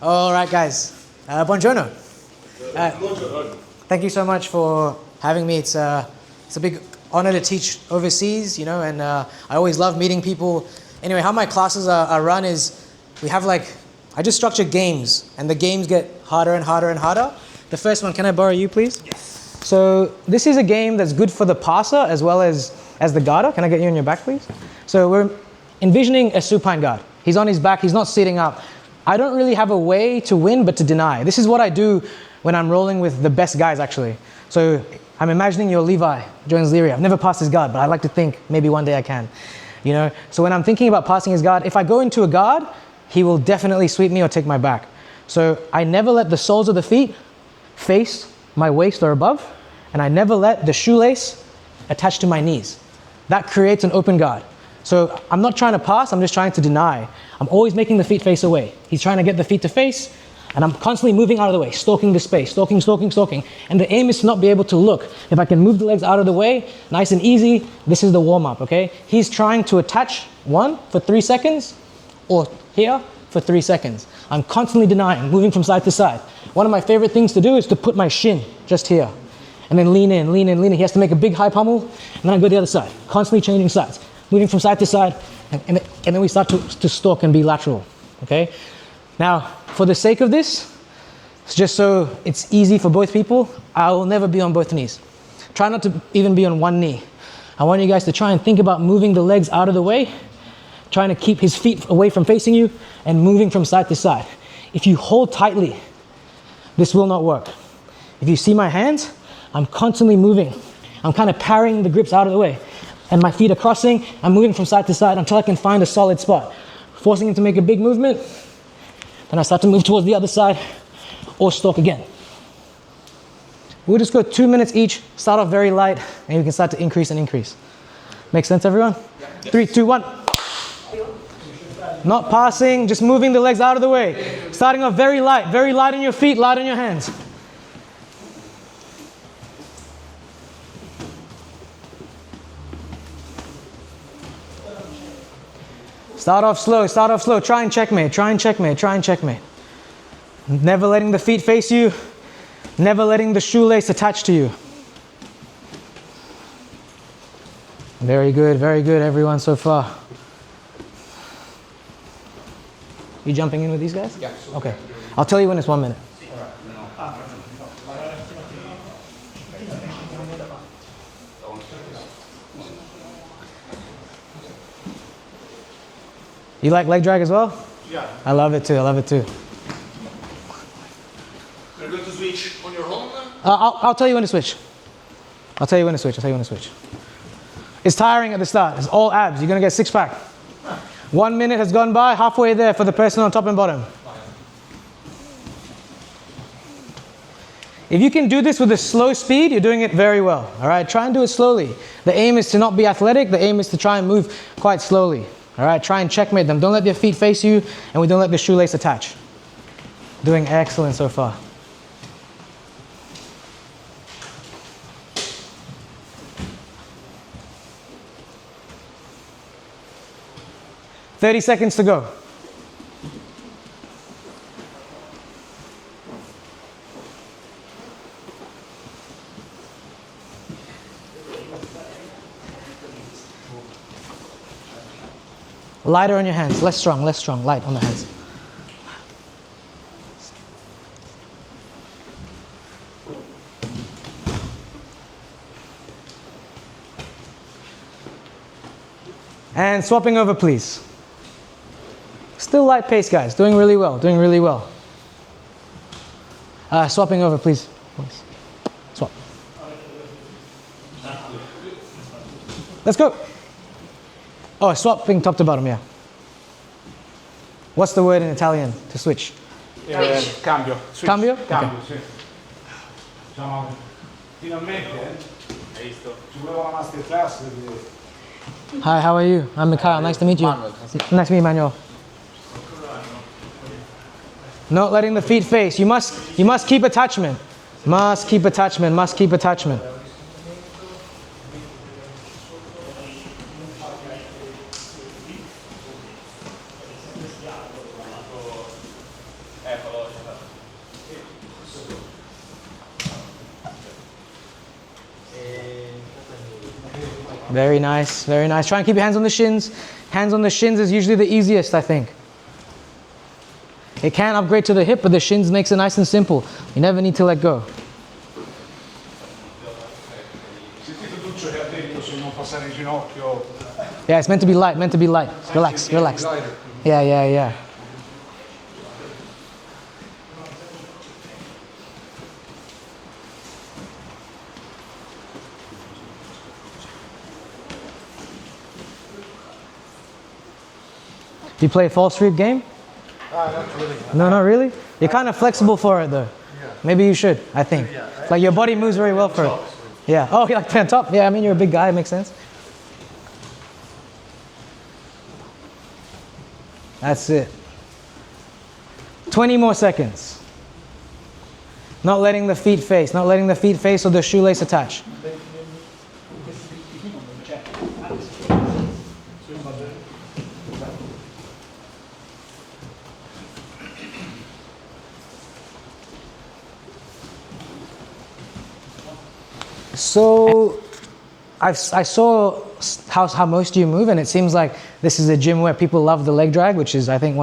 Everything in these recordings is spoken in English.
All right, guys. Buongiorno. Thank you so much for having me. It's a big honor to teach overseas, you know, and I always love meeting people. Anyway, how my classes are run is we have I just structure games, and the games get harder and harder and harder. The first one, can I borrow you, please? Yes. So this is a game that's good for the passer as well as the guarder. Can I get you on your back, please? So we're envisioning a supine guard. He's on his back, he's not sitting up. I don't really have a way to win but to deny. This is what I do when I'm rolling with the best guys, actually. So I'm imagining you're Levi Jones-Leary. I've never passed his guard, but I like to think maybe one day I can. You know? So when I'm thinking about passing his guard, if I go into a guard, he will definitely sweep me or take my back. So I never let the soles of the feet face my waist or above, and I never let the shoelace attach to my knees. That creates an open guard. So I'm not trying to pass, I'm just trying to deny. I'm always making the feet face away. He's trying to get the feet to face, and I'm constantly moving out of the way, stalking the space, stalking. And the aim is to not be able to look. If I can move the legs out of the way, nice and easy, this is the warm-up, okay? He's trying to attach one for 3 seconds, or here for 3 seconds. I'm constantly denying, moving from side to side. One of my favorite things to do is to put my shin just here, and then lean in. He has to make a big high pummel, and then I go the other side, constantly changing sides. Moving from side to side, and then we start to stalk and be lateral, okay? Now, for the sake of this, just so it's easy for both people, I will never be on both knees. Try not to even be on one knee. I want you guys to try and think about moving the legs out of the way, trying to keep his feet away from facing you, and moving from side to side. If you hold tightly, this will not work. If you see my hands, I'm constantly moving. I'm kind of parrying the grips out of the way. And my feet are crossing, I'm moving from side to side until I can find a solid spot. Forcing him to make a big movement, then I start to move towards the other side, or stalk again. We'll just go 2 minutes each, start off very light, and we can start to increase and increase. Make sense, everyone? Yeah. 3, 2, 1. Not passing, just moving the legs out of the way. Starting off very light on your feet, light on your hands. Start off slow, try and checkmate. Never letting the feet face you, never letting the shoelace attach to you. Very good, everyone so far. You jumping in with these guys? Yeah. Okay. I'll tell you when it's 1 minute. You like leg drag as well? Yeah. I love it too. You're going to switch on your own? I'll tell you when to switch. It's tiring at the start. It's all abs. You're going to get 6-pack. 1 minute has gone by, halfway there for the person on top and bottom. If you can do this with a slow speed, you're doing it very well. All right, try and do it slowly. The aim is to not be athletic. The aim is to try and move quite slowly. All right, try and checkmate them. Don't let their feet face you, and we don't let the shoelace attach. Doing excellent so far. "30 seconds to go." Lighter on your hands, less strong, light on the hands. And swapping over, please. Still light pace, guys, doing really well. Swapping over, please. Swap. Let's go. Oh, swapping top to bottom, yeah. What's the word in Italian to switch? Cambio. Switch. Cambio? Cambio, sì. Diciamo, finalmente, hai visto, ci voleva la Masterclass. Hi, how are you? I'm Mikhail, nice to meet you. Manuel. Nice to meet you, Manuel. Not letting the feet face. You must keep attachment. Must keep attachment. Very nice, very nice. Try and keep your hands on the shins. Hands on the shins is usually the easiest, I think. It can upgrade to the hip, but the shins makes it nice and simple. You never need to let go. Yeah, it's meant to be light, meant to be light. Relax, relax. Yeah, yeah, yeah. Do you play a false sweep game? Not really. No, not really? You're kind of flexible for it though. Yeah. Maybe you should, I think. Like your body moves very well for it. Yeah. Oh, you like to play on top? Yeah, I mean, you're a big guy, it makes sense. That's it. 20 more seconds. Not letting the feet face, not letting the feet face or the shoelace attach. So I saw how most of you move, and it seems like this is a gym where people love the leg drag, which is, I think,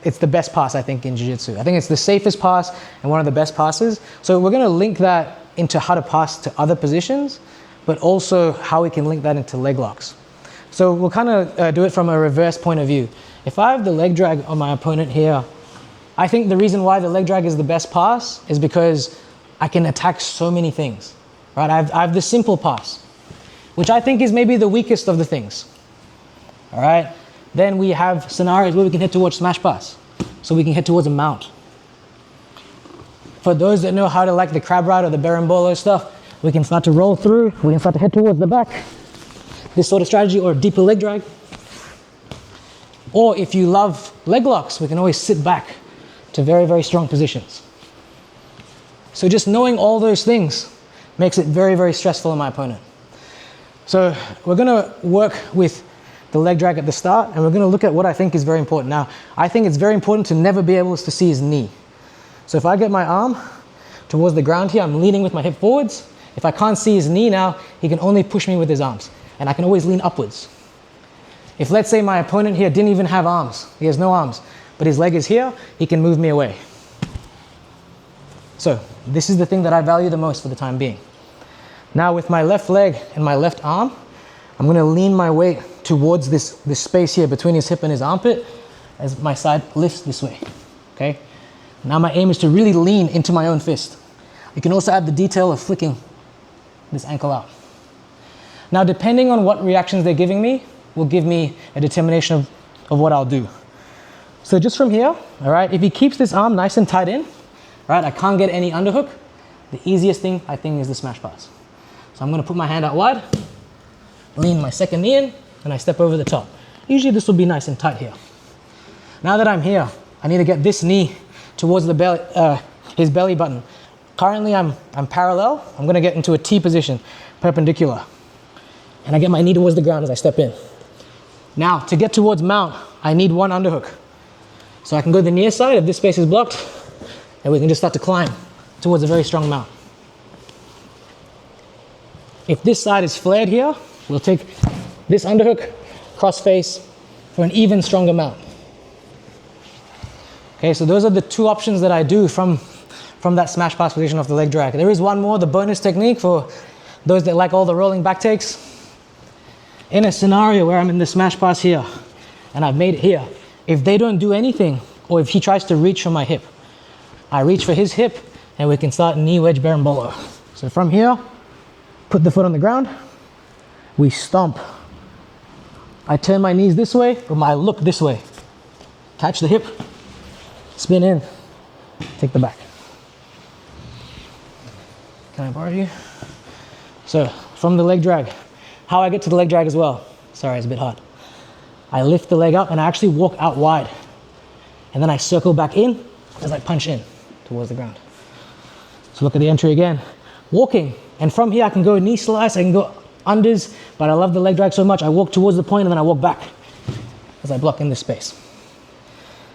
it's the best pass, I think, in Jiu-Jitsu. I think it's the safest pass and one of the best passes. So we're going to link that into how to pass to other positions, but also how we can link that into leg locks. So we'll kind of do it from a reverse point of view. If I have the leg drag on my opponent here, I think the reason why the leg drag is the best pass is because I can attack so many things. Right, I have the simple pass, which I think is maybe the weakest of the things. All right, then we have scenarios where we can head towards smash pass, so we can head towards a mount. For those that know how to like the crab ride or the berimbolo stuff, we can start to roll through, we can start to head towards the back. This sort of strategy, or a deeper leg drag. Or if you love leg locks, we can always sit back to very, very strong positions. So just knowing all those things makes it very, very stressful on my opponent. So we're gonna work with the leg drag at the start, and we're gonna look at what I think is very important. Now, I think it's very important to never be able to see his knee. So if I get my arm towards the ground here, I'm leaning with my hip forwards. If I can't see his knee now, he can only push me with his arms, and I can always lean upwards. If let's say my opponent here didn't even have arms, he has no arms, but his leg is here, he can move me away. So this is the thing that I value the most for the time being. Now with my left leg and my left arm, I'm gonna lean my weight towards this space here between his hip and his armpit as my side lifts this way, okay? Now my aim is to really lean into my own fist. You can also add the detail of flicking this ankle out. Now depending on what reactions they're giving me, will give me a determination of what I'll do. So just from here, all right, if he keeps this arm nice and tight in, right, I can't get any underhook. The easiest thing, I think, is the smash pass. So I'm gonna put my hand out wide, lean my second knee in, and I step over the top. Usually this will be nice and tight here. Now that I'm here, I need to get this knee towards the belly, his belly button. Currently I'm parallel. I'm gonna get into a T position, perpendicular. And I get my knee towards the ground as I step in. Now, to get towards mount, I need one underhook. So I can go to the near side if this space is blocked, and we can just start to climb towards a very strong mount. If this side is flared here, we'll take this underhook, cross face, for an even stronger mount. Okay, so those are the two options that I do from that smash pass position of the leg drag. There is one more, the bonus technique for those that like all the rolling back takes. In a scenario where I'm in the smash pass here, and I've made it here, if they don't do anything, or if he tries to reach for my hip, I reach for his hip, and we can start knee wedge berimbolo. So from here, put the foot on the ground, we stomp. I turn my knees this way, or I look this way. Catch the hip, spin in, take the back. Can I borrow you? So from the leg drag, how I get to the leg drag as well. Sorry, it's a bit hard. I lift the leg up and I actually walk out wide. And then I circle back in as I punch in towards the ground. So look at the entry again. Walking, and from here I can go knee slice, I can go unders, but I love the leg drag so much, I walk towards the point and then I walk back as I block in this space.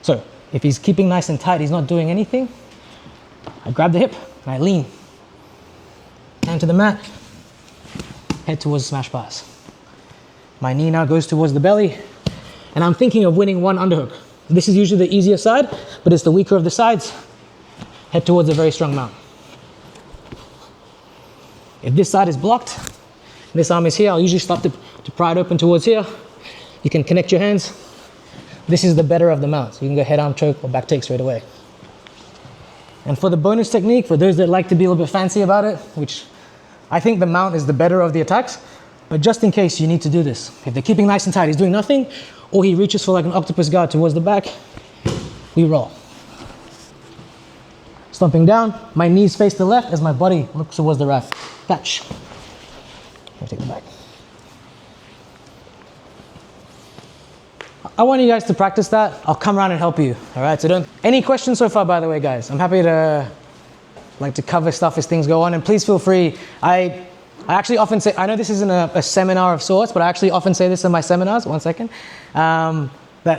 So if he's keeping nice and tight, he's not doing anything, I grab the hip and I lean. Hand to the mat, head towards the smash pass. My knee now goes towards the belly, and I'm thinking of winning one underhook. This is usually the easier side, but it's the weaker of the sides. Head towards a very strong mount. If this side is blocked, this arm is here, I'll usually start to pry it open towards here. You can connect your hands. This is the better of the mounts. You can go head arm choke or back take straight away. And for the bonus technique, for those that like to be a little bit fancy about it, which I think the mount is the better of the attacks, but just in case you need to do this. If they're keeping nice and tight, he's doing nothing, or he reaches for like an octopus guard towards the back, we roll. Stomping down, my knees face the left as my body looks towards the right. Catch. I'll take the back. I want you guys to practice that. I'll come around and help you. All right. So don't. Any questions so far, by the way, guys? I'm happy to cover stuff as things go on, and please feel free. I actually often say, I know this isn't a seminar of sorts, but I actually often say this in my seminars. 1 second. That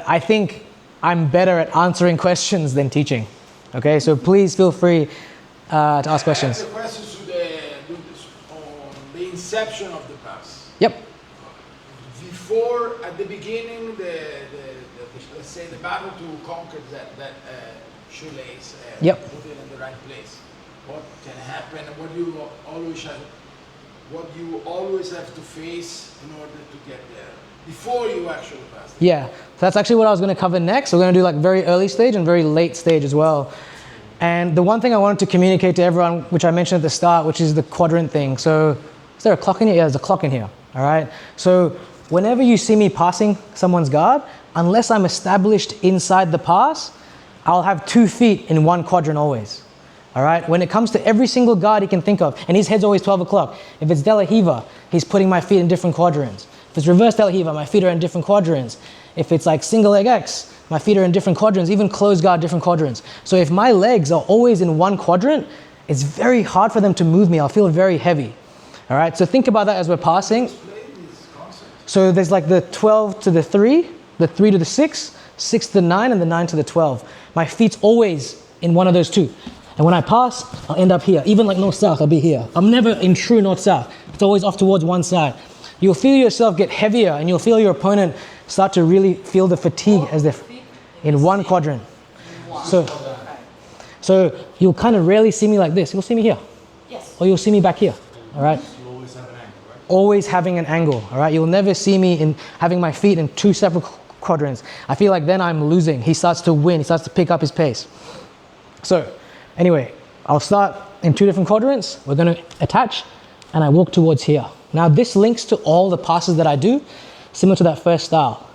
I think I'm better at answering questions than teaching. Okay. So please feel free to ask questions. I have a question on the inception of the pass. Yep. Before, at the beginning, let's say the battle to conquer that shoelace and Yep. put it in the right place. What can happen? What you always have to face in order to get there before you actually pass. Yeah, that's actually what I was going to cover next. We're going to do like very early stage and very late stage as well. And the one thing I wanted to communicate to everyone, which I mentioned at the start, which is the quadrant thing. So is there a clock in here? Yeah, there's a clock in here. All right. So whenever you see me passing someone's guard, unless I'm established inside the pass, I'll have 2 feet in one quadrant always. All right. When it comes to every single guard he can think of, and his head's always 12 o'clock. If it's De La Hiva, he's putting my feet in different quadrants. If it's reverse De La Hiva, my feet are in different quadrants. If it's like single leg X, my feet are in different quadrants, even closed guard, different quadrants. So if my legs are always in one quadrant, it's very hard for them to move me. I'll feel very heavy. All right. So think about that as we're passing. So there's like the 12 to the 3, the 3 to the 6, 6 to the 9, and the 9 to the 12. My feet's always in one of those two. And when I pass, I'll end up here. Even like north-south, I'll be here. I'm never in true north-south. It's always off towards one side. You'll feel yourself get heavier, and you'll feel your opponent start to really feel the fatigue as they're in one quadrant. So you'll kind of rarely see me like this. You'll see me here. Yes. Or you'll see me back here. All right? You always have an angle, right? Always having an angle. All right? You'll never see me in having my feet in two separate quadrants. I feel like then I'm losing. He starts to win. He starts to pick up his pace. So anyway, I'll start in two different quadrants. We're going to attach, and I walk towards here. Now this links to all the passes that I do, similar to that first style.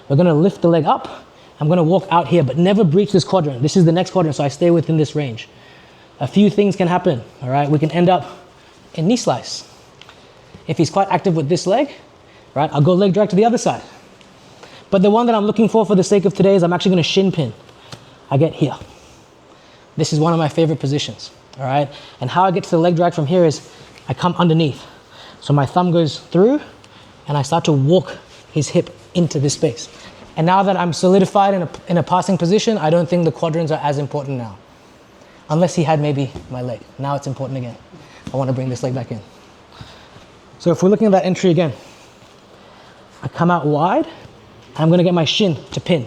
We're going to lift the leg up. I'm going to walk out here, but never breach this quadrant. This is the next quadrant, so I stay within this range. A few things can happen, all right? We can end up in knee slice. If he's quite active with this leg, right, I'll go leg drag to the other side. But the one that I'm looking for the sake of today is I'm actually going to shin pin. I get here. This is one of my favorite positions, all right? And how I get to the leg drag from here is I come underneath. So my thumb goes through, and I start to walk his hip into this space. And now that I'm solidified in a passing position, I don't think the quadrants are as important now. Unless he had maybe my leg. Now it's important again. I want to bring this leg back in. So if we're looking at that entry again, I come out wide, and I'm going to get my shin to pin.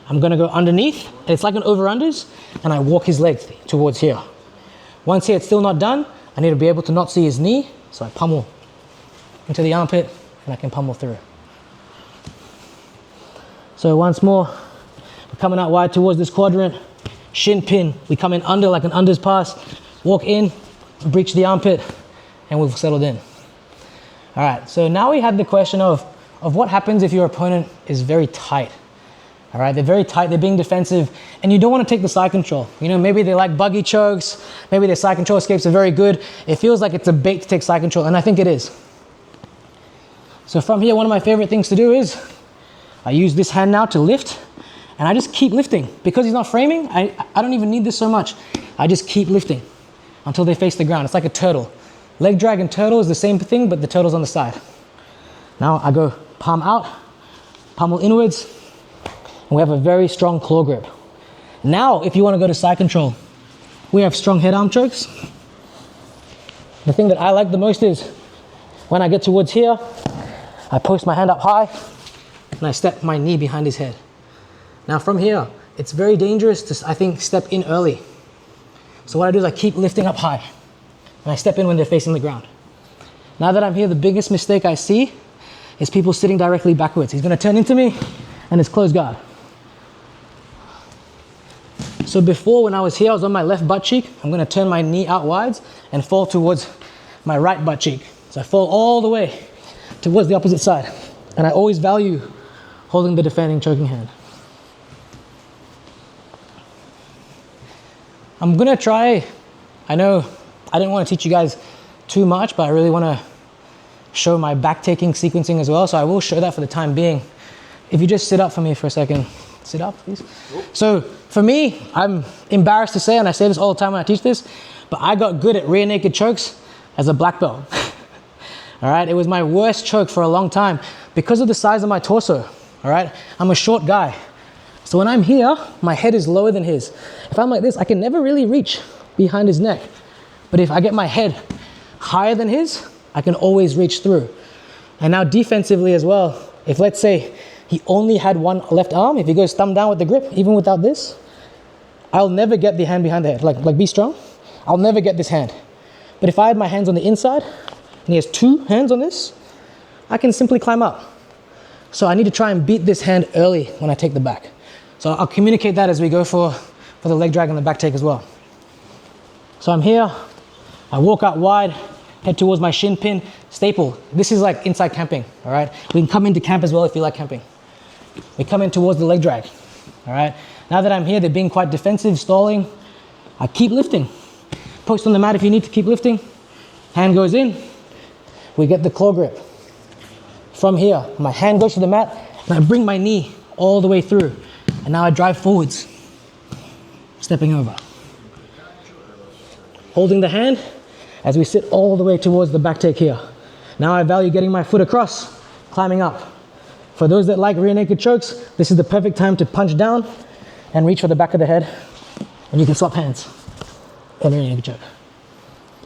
I'm going to go underneath, and it's like an over-unders, and I walk his leg towards here. Once here, it's still not done. I need to be able to not see his knee, so I pummel into the armpit, and I can pummel through. So once more, we're coming out wide towards this quadrant, shin pin, we come in under like an unders pass, walk in, breach the armpit, and we've settled in. All right, so now we had the question of what happens if your opponent is very tight. All right, they're very tight, they're being defensive, and you don't want to take the side control. You know, maybe they like buggy chokes, maybe their side control escapes are very good. It feels like it's a bait to take side control, and I think it is. So from here, one of my favorite things to do is I use this hand now to lift, and I just keep lifting. Because he's not framing, I don't even need this so much. I just keep lifting until they face the ground. It's like a turtle. Leg drag and turtle is the same thing, but the turtle's on the side. Now I go palm out, pummel inwards, and we have a very strong claw grip. Now, if you want to go to side control, we have strong head arm chokes. The thing that I like the most is when I get towards here, I post my hand up high, and I step my knee behind his head. Now from here, it's very dangerous to, I think, step in early. So what I do is I keep lifting up high, and I step in when they're facing the ground. Now that I'm here, the biggest mistake I see is people sitting directly backwards. He's gonna turn into me, and it's closed guard. So before, when I was here, I was on my left butt cheek. I'm gonna turn my knee out wide and fall towards my right butt cheek. So I fall all the way towards the opposite side. And I always value holding the defending choking hand. I'm gonna try, I know I didn't want to teach you guys too much, but I really want to show my back taking sequencing as well. So I will show that for the time being. If you just sit up for me for a second. Sit up, please. So for me, I'm embarrassed to say, and I say this all the time when I teach this, but I got good at rear naked chokes as a black belt. All right, it was my worst choke for a long time because of the size of my torso. All right, I'm a short guy. So when I'm here, my head is lower than his. If I'm like this, I can never really reach behind his neck. But if I get my head higher than his, I can always reach through. And now defensively as well, if let's say he only had one left arm, if he goes thumb down with the grip, even without this, I'll never get the hand behind the head. Like be strong. I'll never get this hand. But if I had my hands on the inside, and he has two hands on this, I can simply climb up. So I need to try and beat this hand early when I take the back. So I'll communicate that as we go for the leg drag and the back take as well. So I'm here, I walk out wide, head towards my shin pin, staple. This is like inside camping, all right? We can come into camp as well if you like camping. We come in towards the leg drag, all right? Now that I'm here, they're being quite defensive, stalling. I keep lifting. Post on the mat if you need to keep lifting. Hand goes in. We get the claw grip. From here, my hand goes to the mat, and I bring my knee all the way through. And now I drive forwards, stepping over. Holding the hand as we sit all the way towards the back take here. Now I value getting my foot across, climbing up. For those that like rear naked chokes, this is the perfect time to punch down and reach for the back of the head. And you can swap hands in rear naked choke.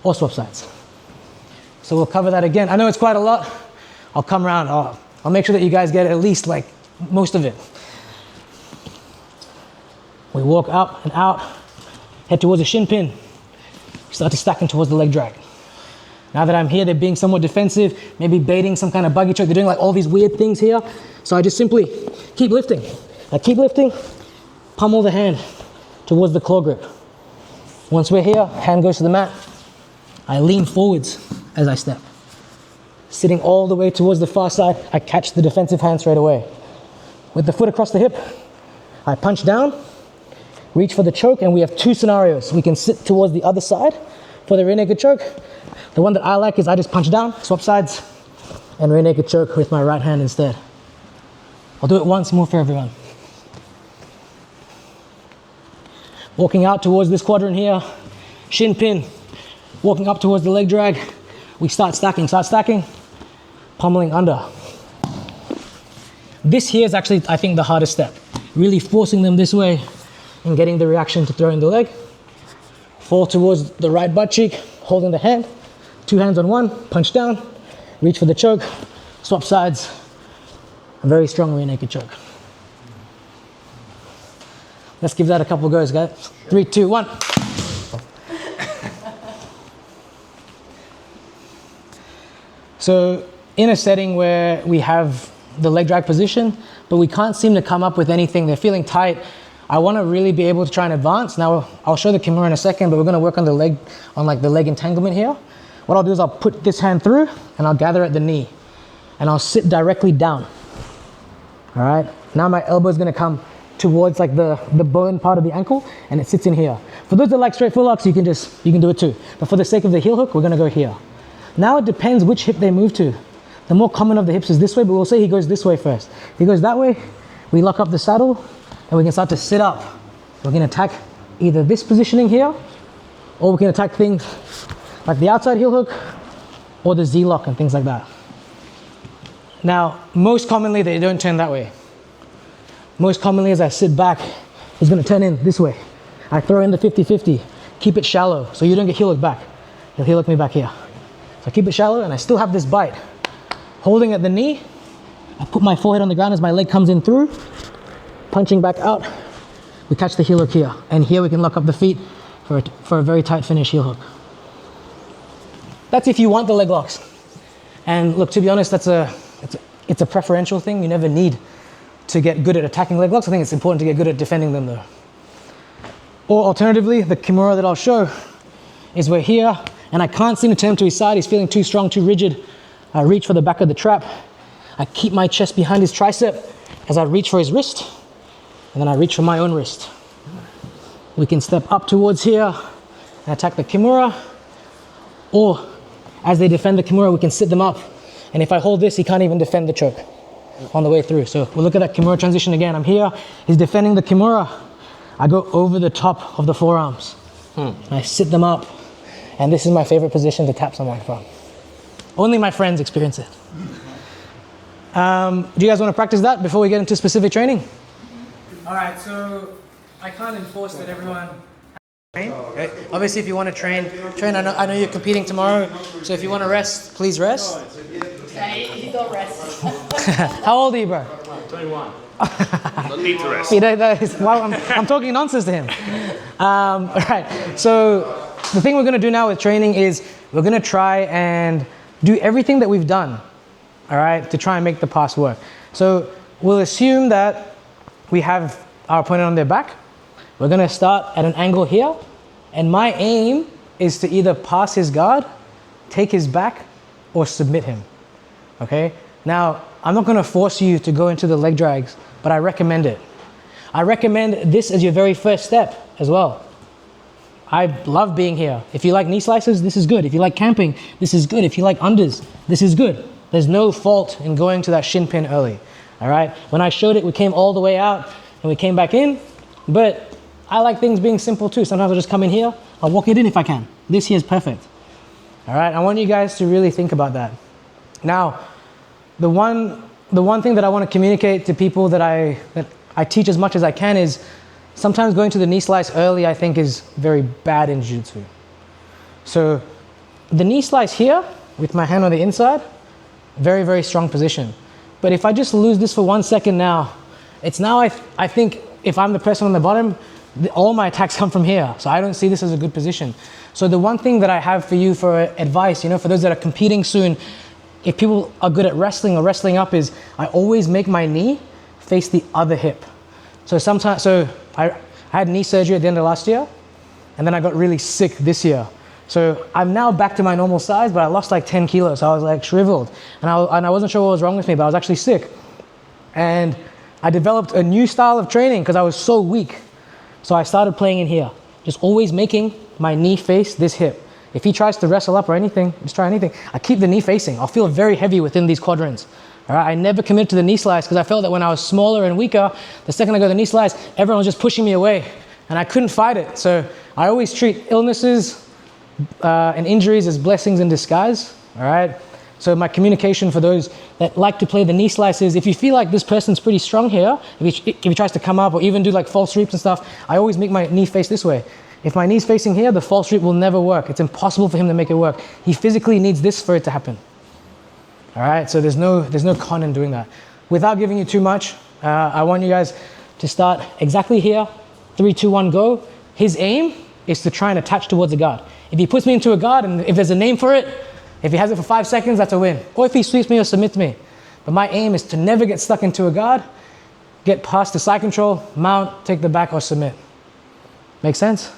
Or swap sides. So we'll cover that again. I know it's quite a lot. I'll come around. I'll make sure that you guys get at least like most of it. We walk up and out, head towards the shin pin. Start to stack them towards the leg drag. Now that I'm here, they're being somewhat defensive, maybe baiting some kind of buggy choke. They're doing like all these weird things here. So I just simply keep lifting. I keep lifting, pummel the hand towards the claw grip. Once we're here, hand goes to the mat. I lean forwards as I step. Sitting all the way towards the far side, I catch the defensive hand straight away. With the foot across the hip, I punch down, reach for the choke, and we have two scenarios. We can sit towards the other side for the rear naked choke. The one that I like is I just punch down, swap sides, and rear naked choke with my right hand instead. I'll do it once more for everyone. Walking out towards this quadrant here, shin pin, walking up towards the leg drag. We start stacking, pummeling under. This here is actually, I think, the hardest step. Really forcing them this way and getting the reaction to throwing the leg. Fall towards the right butt cheek, holding the hand. Two hands on one, punch down, reach for the choke, swap sides. A very strong rear naked choke. Let's give that a couple goes, guys. 3, 2, 1. So in a setting where we have the leg drag position, but we can't seem to come up with anything, they're feeling tight, I want to really be able to try and advance. Now I'll show the Kimura in a second, but we're going to work on the leg, like the leg entanglement here. What I'll do is I'll put this hand through and I'll gather at the knee and I'll sit directly down. All right. Now my elbow is going to come towards like the bone part of the ankle and it sits in here. For those that like straight full locks, you can do it too. But for the sake of the heel hook, we're going to go here. Now it depends which hip they move to. The more common of the hips is this way, but we'll say he goes this way first. If he goes that way, we lock up the saddle and we can start to sit up. We're going to attack either this positioning here, or we can attack things like the outside heel hook or the Z-lock and things like that. Now, most commonly they don't turn that way. Most commonly as I sit back, he's going to turn in this way. I throw in the 50-50, keep it shallow so you don't get heel hook back. He'll heel hook me back here. So I keep it shallow and I still have this bite. Holding at the knee, I put my forehead on the ground as my leg comes in through, punching back out. We catch the heel hook here. And here we can lock up the feet for a very tight finish heel hook. That's if you want the leg locks. And look, to be honest, it's a preferential thing. You never need to get good at attacking leg locks. I think it's important to get good at defending them though. Or alternatively, the Kimura that I'll show is we're here and I can't seem to turn him to his side. He's feeling too strong, too rigid. I reach for the back of the trap. I keep my chest behind his tricep as I reach for his wrist, and then I reach for my own wrist. We can step up towards here and attack the Kimura, or as they defend the Kimura, we can sit them up. And if I hold this, he can't even defend the choke on the way through. So we'll look at that Kimura transition again. I'm here, he's defending the Kimura. I go over the top of the forearms. I sit them up, and this is my favorite position to tap someone from. Only my friends experience it. Do you guys want to practice that before we get into specific training? All right, so I can't enforce that everyone train. Okay. Obviously, if you want to train. I know you're competing tomorrow, so if you want to rest, please rest. You don't rest. How old are you, bro? 21. Don't need to rest. I'm talking nonsense to him. All right, so the thing we're going to do now with training is we're going to try and do everything that we've done, all right, to try and make the pass work. So we'll assume that we have our opponent on their back. We're going to start at an angle here, and my aim is to either pass his guard, take his back, or submit him, okay? Now, I'm not going to force you to go into the leg drags, but I recommend it. I recommend this as your very first step as well. I love being here. If you like knee slices, this is good. If you like camping, this is good. If you like unders, this is good. There's no fault in going to that shin pin early, all right? When I showed it, we came all the way out and we came back in, but I like things being simple too. Sometimes I'll just come in here, I'll walk it in if I can. This here is perfect, all right? I want you guys to really think about that. Now, the one thing that I want to communicate to people that I teach as much as I can is sometimes going to the knee slice early, I think, is very bad in jiu-jitsu. So the knee slice here with my hand on the inside, very, very strong position. But if I just lose this for 1 second now, it's now I think if I'm the person on the bottom, all my attacks come from here. So I don't see this as a good position. So the one thing that I have for you for advice, for those that are competing soon, if people are good at wrestling or wrestling up, is I always make my knee face the other hip. So I had knee surgery at the end of last year, and then I got really sick this year. So I'm now back to my normal size, but I lost like 10 kilos. So I was like shriveled, and I wasn't sure what was wrong with me, but I was actually sick. And I developed a new style of training because I was so weak. So I started playing in here, just always making my knee face this hip. If he tries to wrestle up or anything, just try anything, I keep the knee facing. I'll feel very heavy within these quadrants. All right? I never commit to the knee slice because I felt that when I was smaller and weaker, the second I go to the knee slice, everyone was just pushing me away and I couldn't fight it. So I always treat illnesses and injuries as blessings in disguise. All right? So my communication for those that like to play the knee slice is if you feel like this person's pretty strong here, if he tries to come up or even do like false sweeps and stuff, I always make my knee face this way. If my knee's facing here, the false sweep will never work. It's impossible for him to make it work. He physically needs this for it to happen. All right, so there's no con in doing that. Without giving you too much, I want you guys to start exactly here. 3, 2, 1, go. His aim is to try and attach towards a guard. If he puts me into a guard, and if there's a name for it, if he has it for 5 seconds, that's a win. Or if he sweeps me or submits me. But my aim is to never get stuck into a guard, get past the side control, mount, take the back, or submit. Make sense?